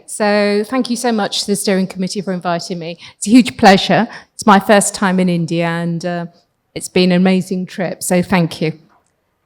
So thank you so much to the steering committee for inviting me. It's a huge pleasure. It's my first time in India and it's been an amazing trip, so thank you.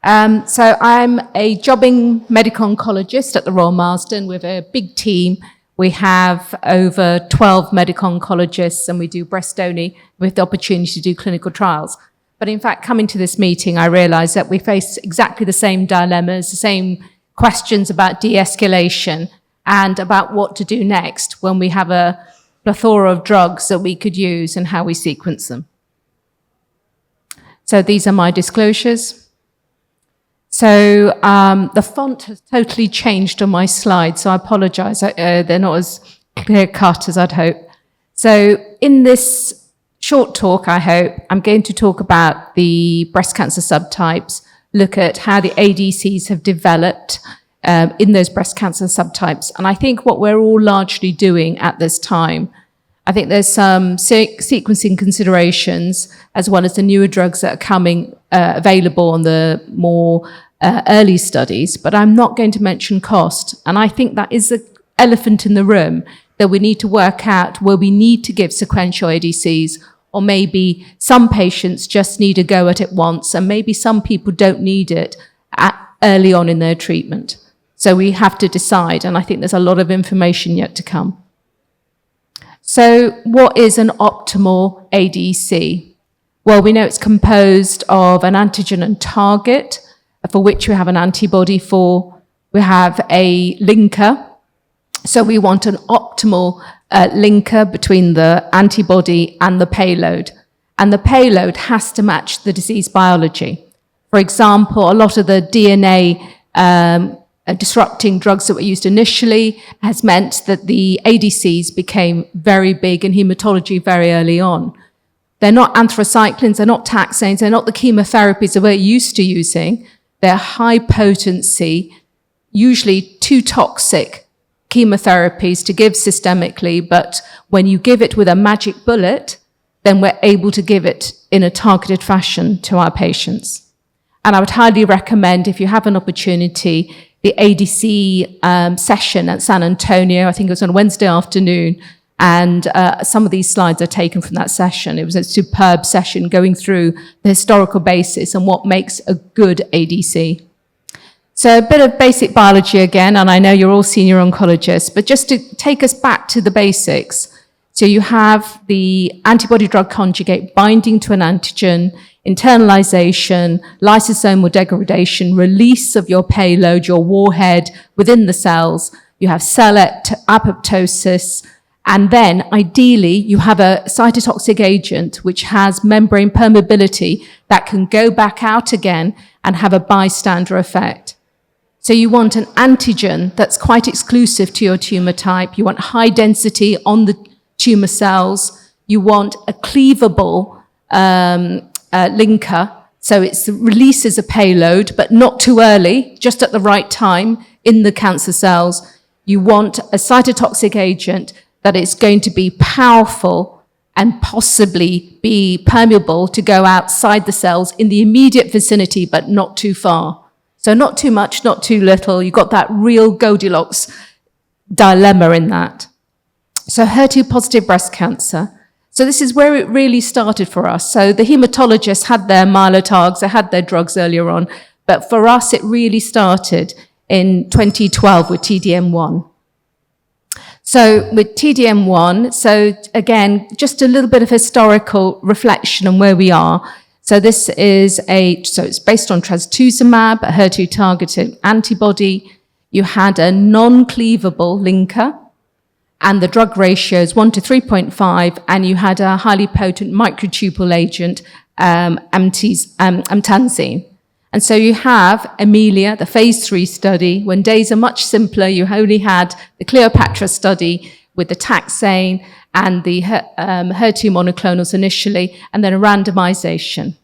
So I'm a jobbing medical oncologist at the Royal Marsden with a big team. We have over 12 medical oncologists and we do breast only with the opportunity to do clinical trials. But in fact, coming to this meeting, I realized that we face exactly the same dilemmas, the same questions about de-escalation and about what to do next when we have a plethora of drugs that we could use and how we sequence them. So these are my disclosures. So the font has totally changed on my slides, so I apologize. They're not as clear cut as I'd hope. So in this short talk, I hope, I'm going to talk about the breast cancer subtypes, look at how the ADCs have developed in those breast cancer subtypes. And I think what we're all largely doing at this time, I think there's some sequencing considerations as well as the newer drugs that are coming available on the more early studies, but I'm not going to mention cost. And I think that is the elephant in the room that we need to work out where we need to give sequential ADCs, or maybe some patients just need a go at it once, and maybe some people don't need it early on in their treatment. So we have to decide, and I think there's a lot of information yet to come. So what is an optimal ADC? Well, we know it's composed of an antigen and target, for which we have an antibody for. We have a linker. So we want an optimal linker between the antibody and the payload. And the payload has to match the disease biology. For example, a lot of the DNA disrupting drugs that were used initially has meant that the ADCs became very big in hematology very early on. They're not anthracyclines, they're not taxanes, they're not the chemotherapies that we're used to using. They're high potency, usually too toxic chemotherapies to give systemically, but when you give it with a magic bullet, then we're able to give it in a targeted fashion to our patients. And I would highly recommend, if you have an opportunity, the ADC session at San Antonio. I think it was on Wednesday afternoon, and some of these slides are taken from that session. It was a superb session going through the historical basis and what makes a good ADC. So a bit of basic biology again, and I know you're all senior oncologists, but just to take us back to the basics. So you have the antibody drug conjugate binding to an antigen, internalization, lysosomal degradation, release of your payload, your warhead within the cells. You have cell apoptosis, and then ideally you have a cytotoxic agent which has membrane permeability that can go back out again and have a bystander effect. So you want an antigen that's quite exclusive to your tumor type. You want high density on the tumor cells. You want a cleavable linker, so it releases a payload, but not too early, just at the right time in the cancer cells. You want a cytotoxic agent that is going to be powerful and possibly be permeable to go outside the cells in the immediate vicinity, but not too far. So not too much, not too little. You've got that real Goldilocks dilemma in that. So HER2-positive breast cancer. So this is where it really started for us. So the hematologists had their Mylotargs, they had their drugs earlier on, but for us it really started in 2012 with TDM1. So with TDM1, so again, just a little bit of historical reflection on where we are. So this is so it's based on trastuzumab, a HER2-targeted antibody. You had a non-cleavable linker, and the drug ratio is 1 to 3.5, and you had a highly potent microtubule agent, amtazine. And so you have Amelia, the phase 3 study. When days are much simpler, you only had the Cleopatra study with the taxane and the HER2 monoclonals initially, and then a randomization.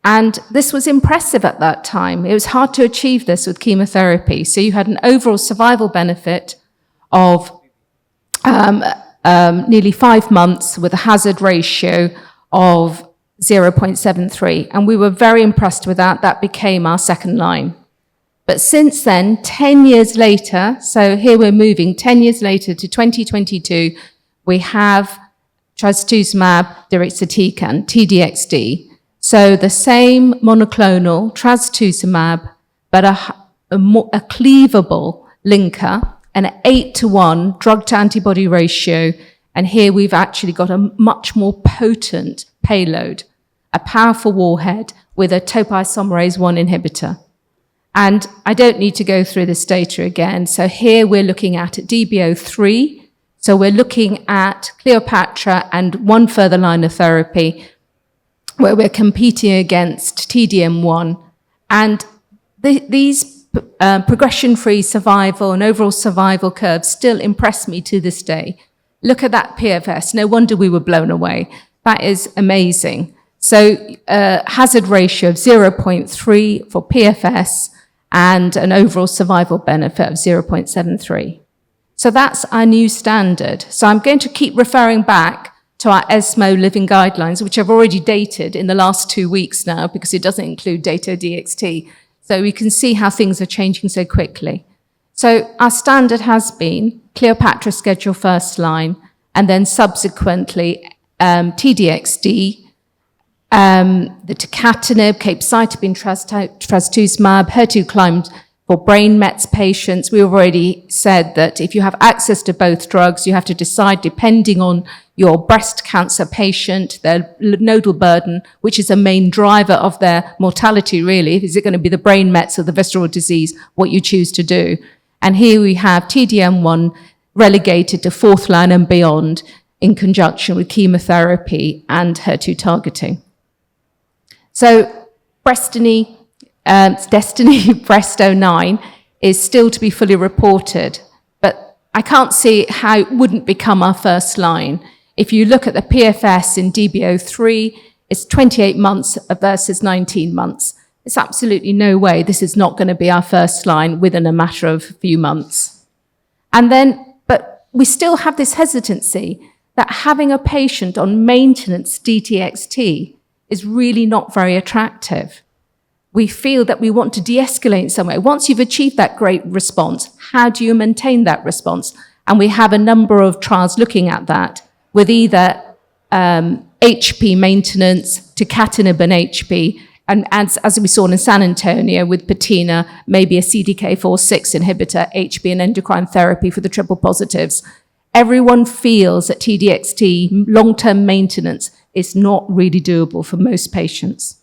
And this was impressive at that time. It was hard to achieve this with chemotherapy. So you had an overall survival benefit of nearly 5 months with a hazard ratio of 0.73. And we were very impressed with that. That became our second line. But since then, 10 years later, so here we're moving 10 years later to 2022, we have trastuzumab deruxtecan, TDXD. So the same monoclonal trastuzumab, but a cleavable linker, an 8-to-1 drug-to-antibody ratio, and here we've actually got a much more potent payload, a powerful warhead with a topoisomerase 1 inhibitor. And I don't need to go through this data again. So here we're looking at DB03. So we're looking at Cleopatra and one further line of therapy where we're competing against TDM1. And these progression-free survival and overall survival curves still impress me to this day. Look at that PFS. No wonder we were blown away. That is amazing. So hazard ratio of 0.3 for PFS and an overall survival benefit of 0.73. So that's our new standard. So I'm going to keep referring back to our ESMO living guidelines, which I've already dated in the last 2 weeks now because it doesn't include Dato-DXd. So we can see how things are changing so quickly. So our standard has been Cleopatra schedule first line, and then subsequently TDXD, the tucatinib, capecitabine, trastuzumab, HER2 climbed for brain mets patients. We've already said that if you have access to both drugs, you have to decide depending on your breast cancer patient, their nodal burden, which is a main driver of their mortality really. Is it going to be the brain mets or the visceral disease, what you choose to do? And here we have TDM1 relegated to fourth line and beyond in conjunction with chemotherapy and HER2 targeting. So Destiny Breast09 is still to be fully reported, but I can't see how it wouldn't become our first line. If you look at the PFS in DB03, it's 28 months versus 19 months. It's absolutely no way this is not going to be our first line within a matter of a few months. And then, but we still have this hesitancy that having a patient on maintenance DTXT is really not very attractive. We feel that we want to de-escalate in some way. Once you've achieved that great response, how do you maintain that response? And we have a number of trials looking at that with either HP maintenance, tucatinib and HP, and as we saw in San Antonio with Patina, maybe a CDK4/6 inhibitor, HP and endocrine therapy for the triple positives. Everyone feels that TDXT long-term maintenance is not really doable for most patients.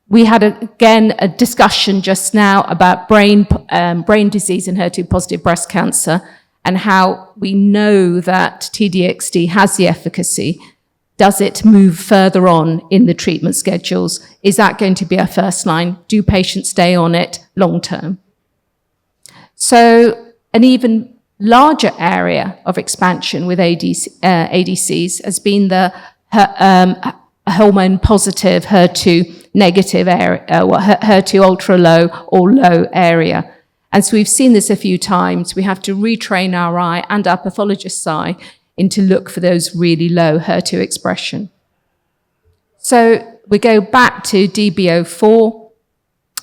We had, again, a discussion just now about brain disease and HER2-positive breast cancer and how we know that TDXT has the efficacy. Does it move further on in the treatment schedules? Is that going to be our first line? Do patients stay on it long-term? So an even larger area of expansion with ADCs has been the hormone-positive, HER2-negative area, HER2 ultra-low or low area. And so we've seen this a few times. We have to retrain our eye and our pathologist's eye to look for those really low HER2 expression. So we go back to DB04.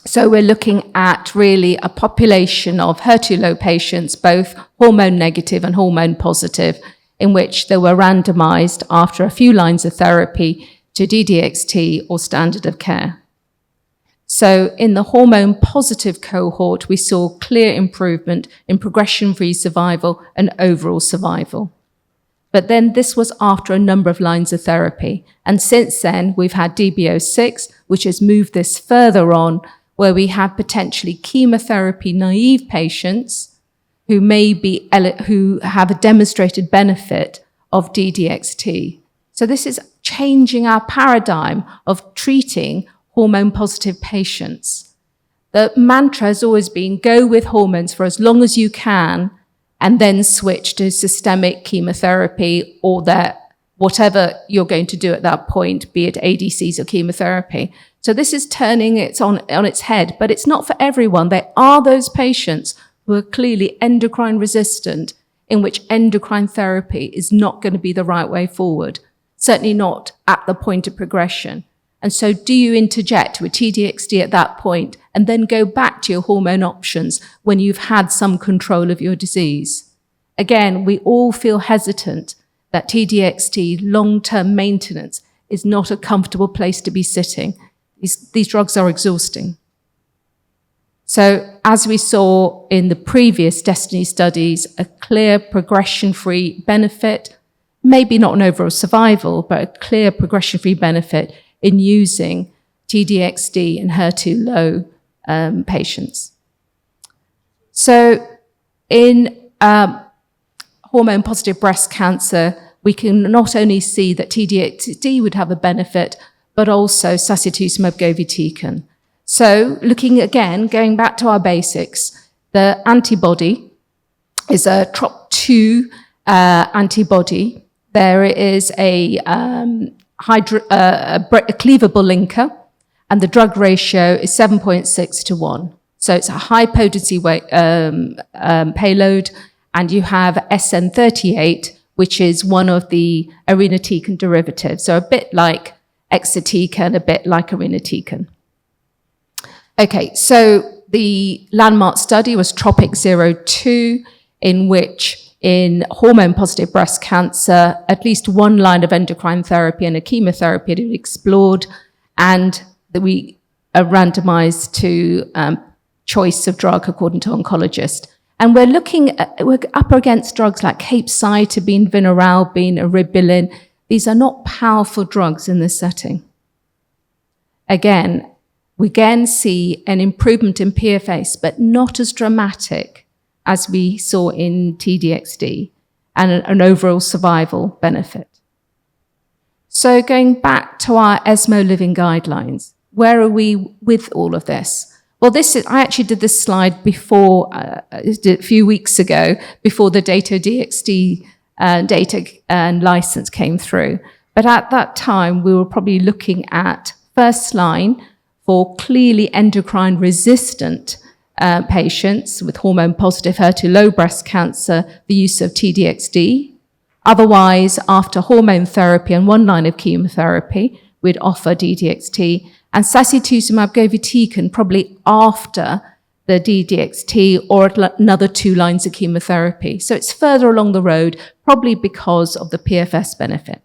So we're looking at really a population of HER2-low patients, both hormone-negative and hormone-positive, in which they were randomized after a few lines of therapy to DDXT or standard of care. So in the hormone-positive cohort, we saw clear improvement in progression-free survival and overall survival. But then this was after a number of lines of therapy. And since then, we've had DB06, which has moved this further on, where we have potentially chemotherapy-naive patients who who have a demonstrated benefit of DDXT. So this is changing our paradigm of treating hormone-positive patients. The mantra has always been, go with hormones for as long as you can, and then switch to systemic chemotherapy or whatever you're going to do at that point, be it ADCs or chemotherapy. So this is turning it on its head, but it's not for everyone. There are those patients who are clearly endocrine resistant, in which endocrine therapy is not going to be the right way forward, certainly not at the point of progression. And so do you interject with TDXD at that point and then go back to your hormone options when you've had some control of your disease. Again, we all feel hesitant that TDXT long-term maintenance is not a comfortable place to be sitting. These drugs are exhausting. So as we saw in the previous DESTINY studies, a clear progression-free benefit, maybe not an overall survival, but a clear progression-free benefit in using TDXT in HER2-low patients. So in hormone-positive breast cancer, we can not only see that TDXT would have a benefit, but also sacituzumab govitecan. So looking again, going back to our basics, the antibody is a TROP2 antibody. There is a cleavable linker, and the drug ratio is 7.6 to 1. So it's a high potency payload, and you have SN38, which is one of the irinotecan derivatives. So a bit like exatecan, a bit like irinotecan. Okay, so the landmark study was TROPiCS-02, in which in hormone-positive breast cancer, at least one line of endocrine therapy and a chemotherapy had been explored, and we are randomized to choice of drug according to oncologist. And we're up against drugs like capecitabine, vinorelbine, eribulin. These are not powerful drugs in this setting. We again see an improvement in PFS, but not as dramatic as we saw in TDXT, and an overall survival benefit. So going back to our ESMO living guidelines, where are we with all of this? Well, I actually did this slide before, a few weeks ago, before the Dato-DXd data and license came through. But at that time, we were probably looking at first line for clearly endocrine resistant patients with hormone-positive HER2-low breast cancer, the use of TDXD. Otherwise, after hormone therapy and one line of chemotherapy, we'd offer DDXT, and sacituzumab govitecan probably after the DDXT or another 2 lines of chemotherapy. So it's further along the road, probably because of the PFS benefit.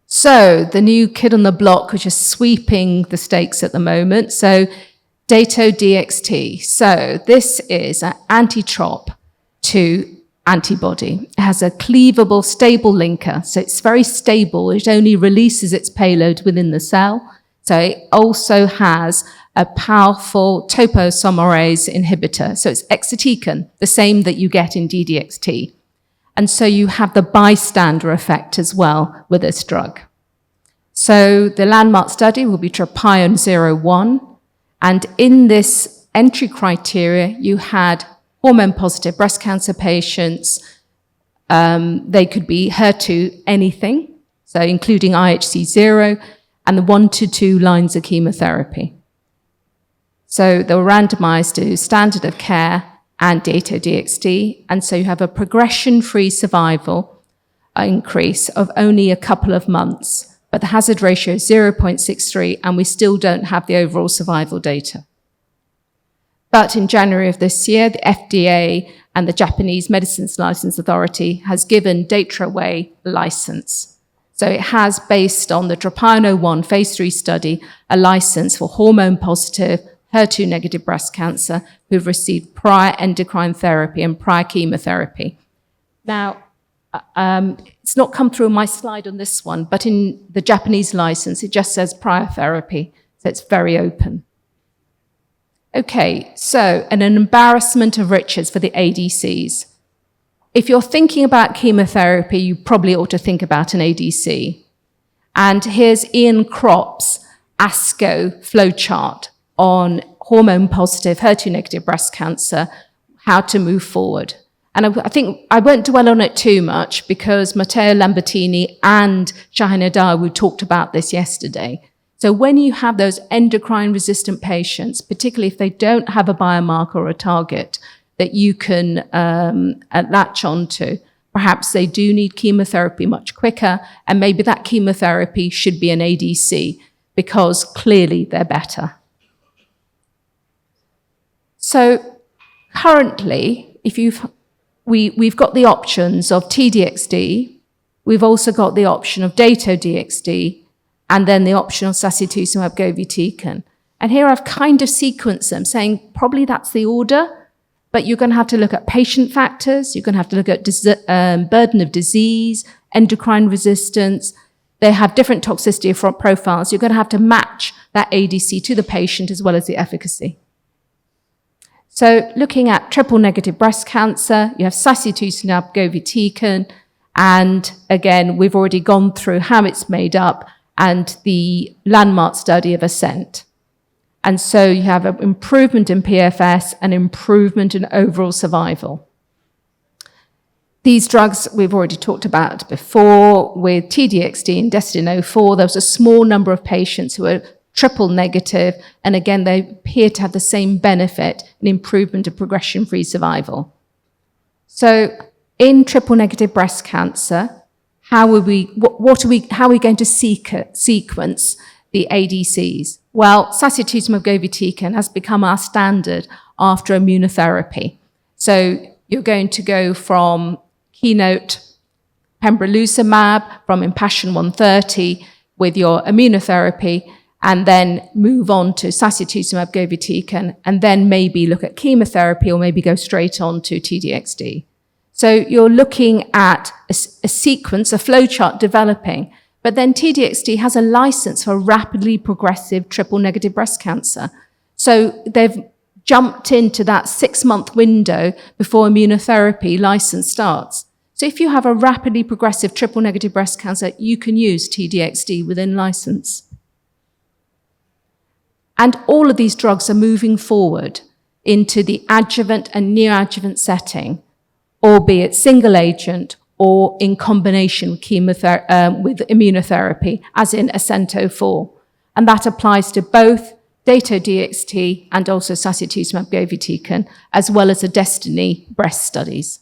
So the new kid on the block, which is sweeping the stakes at the moment, so Dato-DXT. So this is an anti-TROP2 antibody. It has a cleavable, stable linker, so it's very stable. It only releases its payload within the cell. So it also has a powerful topoisomerase inhibitor. So it's exatecan, the same that you get in DDXT. And so you have the bystander effect as well with this drug. So the landmark study will be TROPION-01. And in this entry criteria, you had hormone-positive breast cancer patients. They could be HER2 anything, so including IHC 0, and the 1 to 2 lines of chemotherapy. So they were randomized to standard of care and Dato-DXT, and so you have a progression-free survival increase of only a couple of months, but the hazard ratio is 0.63, and we still don't have the overall survival data. But in January of this year, the FDA and the Japanese Medicines License Authority has given Datraway a license. So it has, based on the TROPION-01 phase 3 study, a license for hormone-positive, HER2-negative breast cancer who've received prior endocrine therapy and prior chemotherapy. Now, it's not come through on my slide on this one, but in the Japanese license, it just says prior therapy, so it's very open. Okay, so an embarrassment of riches for the ADCs. If you're thinking about chemotherapy, you probably ought to think about an ADC. And here's Ian Kropp's ASCO flowchart on hormone-positive, HER2-negative breast cancer, how to move forward. And I think I won't dwell on it too much because Matteo Lambertini and Shahina Dawood talked about this yesterday. So when you have those endocrine-resistant patients, particularly if they don't have a biomarker or a target that you can latch onto, perhaps they do need chemotherapy much quicker, and maybe that chemotherapy should be an ADC because clearly they're better. So currently, we've got the options of T-DXd, we've also got the option of Dato-DXd, and then the option of sacituzumab govitecan. And here I've kind of sequenced them, saying probably that's the order, but you're going to have to look at patient factors, you're going to have to look at burden of disease, endocrine resistance. They have different toxicity profiles. You're going to have to match that ADC to the patient as well as the efficacy. So looking at triple-negative breast cancer, you have sacituzumab govitecan, and again, we've already gone through how it's made up and the landmark study of ASCENT. And so you have an improvement in PFS and improvement in overall survival. These drugs we've already talked about before. With T-DXd and DESTINY-04, there was a small number of patients who were triple negative, and again, they appear to have the same benefit in improvement of progression-free survival. So in triple-negative breast cancer, how are we going to sequence the ADCs? Well, sacituzumab govitecan has become our standard after immunotherapy. So you're going to go from Keynote pembrolizumab, from Impassion 130 with your immunotherapy, and then move on to sacituzumab govitecan, and then maybe look at chemotherapy or maybe go straight on to T-DXd. So you're looking at a sequence, a flowchart developing, but then T-DXd has a license for rapidly progressive triple-negative breast cancer. So they've jumped into that 6-month window before immunotherapy license starts. So if you have a rapidly progressive triple-negative breast cancer, you can use T-DXd within license. And all of these drugs are moving forward into the adjuvant and neoadjuvant setting, albeit single agent or in combination with immunotherapy, as in ASCENT-04. And that applies to both Dato-DXd and also sacituzumab govitecan, as well as the DESTINY breast studies.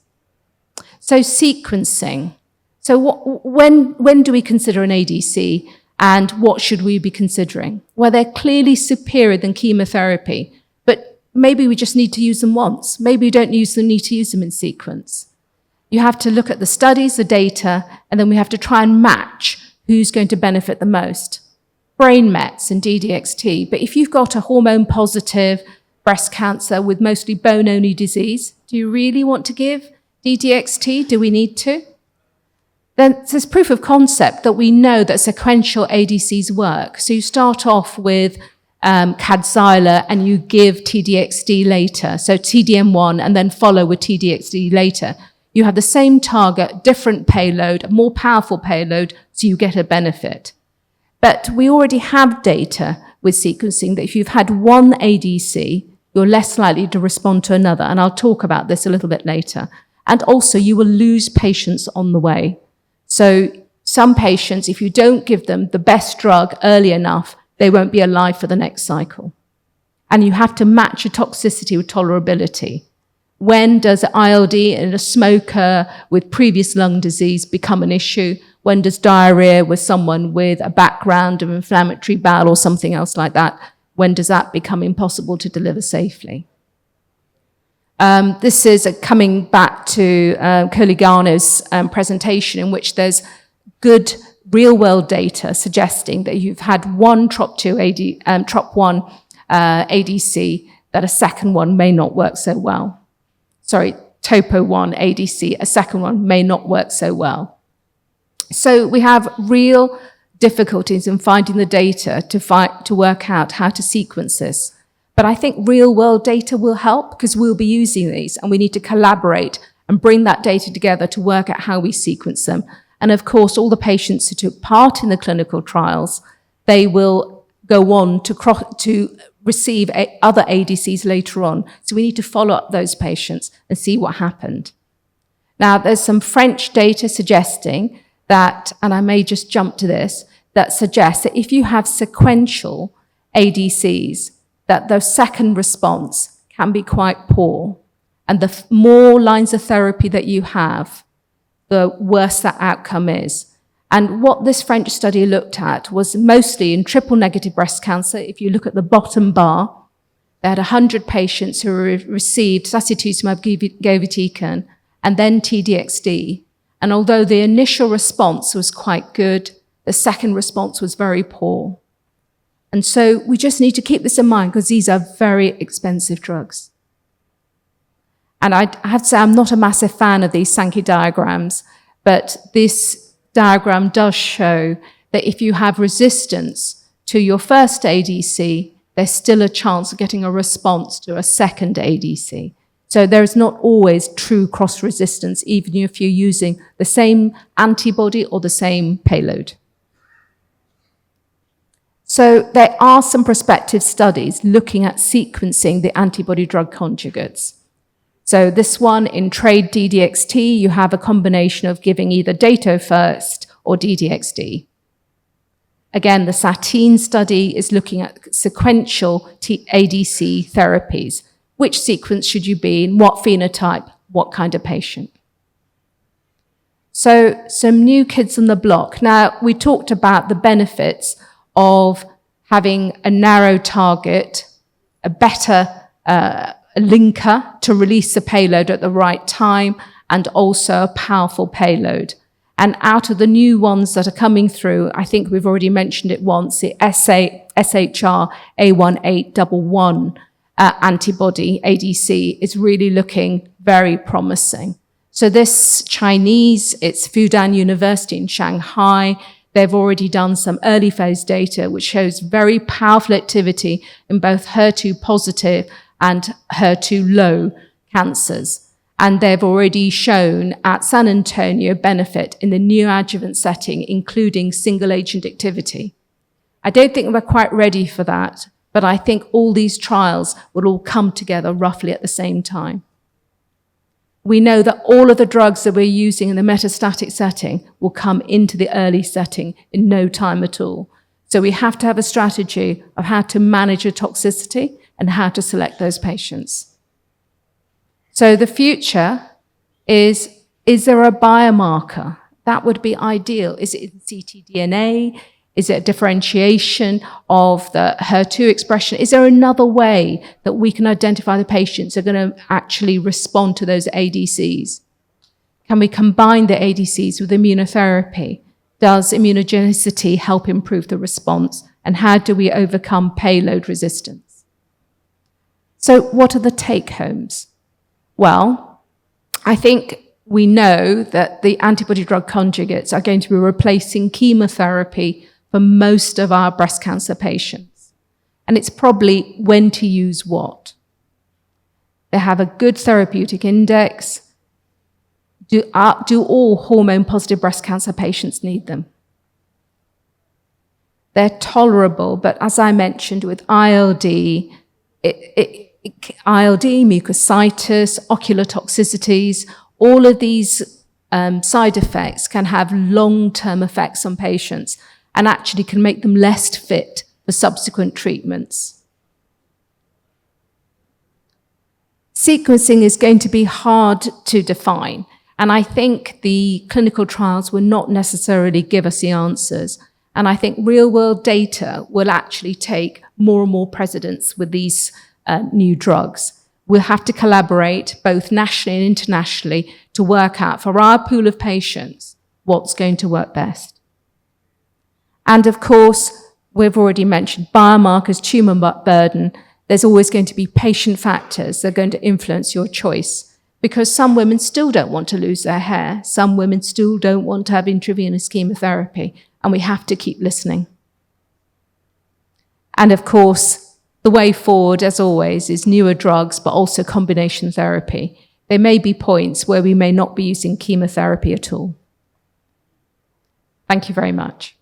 So sequencing. So when do we consider an ADC? And what should we be considering? Well, they're clearly superior than chemotherapy, but maybe we just need to use them once. Maybe we don't need to use them in sequence. You have to look at the studies, the data, and then we have to try and match who's going to benefit the most. Brain mets and DDXT, but if you've got a hormone-positive breast cancer with mostly bone-only disease, do you really want to give DDXT? Do we need to? Then there's proof of concept that we know that sequential ADCs work. So you start off with Kadcyla and you give TDXD later, so TDM1, and then follow with TDXD later. You have the same target, different payload, a more powerful payload, so you get a benefit. But we already have data with sequencing that if you've had one ADC, you're less likely to respond to another, and I'll talk about this a little bit later. And also, you will lose patients on the way. So some patients, if you don't give them the best drug early enough, they won't be alive for the next cycle. And you have to match a toxicity with tolerability. When does ILD in a smoker with previous lung disease become an issue? When does diarrhea with someone with a background of inflammatory bowel or something else like that, when does that become impossible to deliver safely? This is coming back to Koligano's presentation, in which there's good real-world data suggesting that you've had one TROP1 ADC, that a second one may not work so well. Sorry, Topo1 ADC, a second one may not work so well. So we have real difficulties in finding the data to work out how to sequence this. But I think real-world data will help, because we'll be using these, and we need to collaborate and bring that data together to work out how we sequence them. And of course, all the patients who took part in the clinical trials, they will go on to receive other ADCs later on. So we need to follow up those patients and see what happened. Now, there's some French data suggesting that, and I may just jump to this, that suggests that if you have sequential ADCs, that the second response can be quite poor. And the more lines of therapy that you have, the worse that outcome is. And what this French study looked at was mostly in triple-negative breast cancer. If you look at the bottom bar, They had 100 patients who received sacituzumab govitecan and then T-DXd. And although the initial response was quite good, the second response was very poor. And so we just need to keep this in mind because these are very expensive drugs. And I have to say, I'm not a massive fan of these Sankey diagrams, but this diagram does show that if you have resistance to your first ADC, there's still a chance of getting a response to a second ADC. So there is not always true cross-resistance, even if you're using the same antibody or the same payload. So there are some prospective studies looking at sequencing the antibody-drug conjugates. So this one in TRADE DDXT, you have a combination of giving either dato first or DDXD. Again, the SATIN study is looking at sequential ADC therapies. Which sequence should you be in? What phenotype? What kind of patient? So some new kids on the block. Now, we talked about the benefits of having a narrow target, a better linker to release the payload at the right time, and also a powerful payload. And out of the new ones that are coming through, I think we've already mentioned it once, the SHR A1811 antibody ADC is really looking very promising. So this Chinese, it's Fudan University in Shanghai. They've already done some early phase data which shows very powerful activity in both HER2 positive and HER2 low cancers. And they've already shown at San Antonio benefit in the neoadjuvant setting, including single agent activity. I don't think we're quite ready for that, but I think all these trials will all come together roughly at the same time. We know that all of the drugs that we're using in the metastatic setting will come into the early setting in no time at all. So we have to have a strategy of how to manage a toxicity and how to select those patients. So the future is there a biomarker? That would be ideal. Is it ctDNA? Is it a differentiation of the HER2 expression? Is there another way that we can identify the patients who are going to actually respond to those ADCs? Can we combine the ADCs with immunotherapy? Does immunogenicity help improve the response? And how do we overcome payload resistance? So what are the take-homes? Well, I think we know that the antibody-drug conjugates are going to be replacing chemotherapy for most of our breast cancer patients. And it's probably when to use what. They have a good therapeutic index. Do all hormone-positive breast cancer patients need them? They're tolerable, but as I mentioned with ILD, mucositis, ocular toxicities, all of these side effects can have long-term effects on patients and actually can make them less fit for subsequent treatments. Sequencing is going to be hard to define, and I think the clinical trials will not necessarily give us the answers. And I think real-world data will actually take more and more precedence with these new drugs. We'll have to collaborate both nationally and internationally to work out for our pool of patients what's going to work best. And of course, we've already mentioned biomarkers, tumor burden. There's always going to be patient factors that are going to influence your choice because some women still don't want to lose their hair. Some women still don't want to have intravenous chemotherapy, and we have to keep listening. And of course, the way forward, as always, is newer drugs, but also combination therapy. There may be points where we may not be using chemotherapy at all. Thank you very much.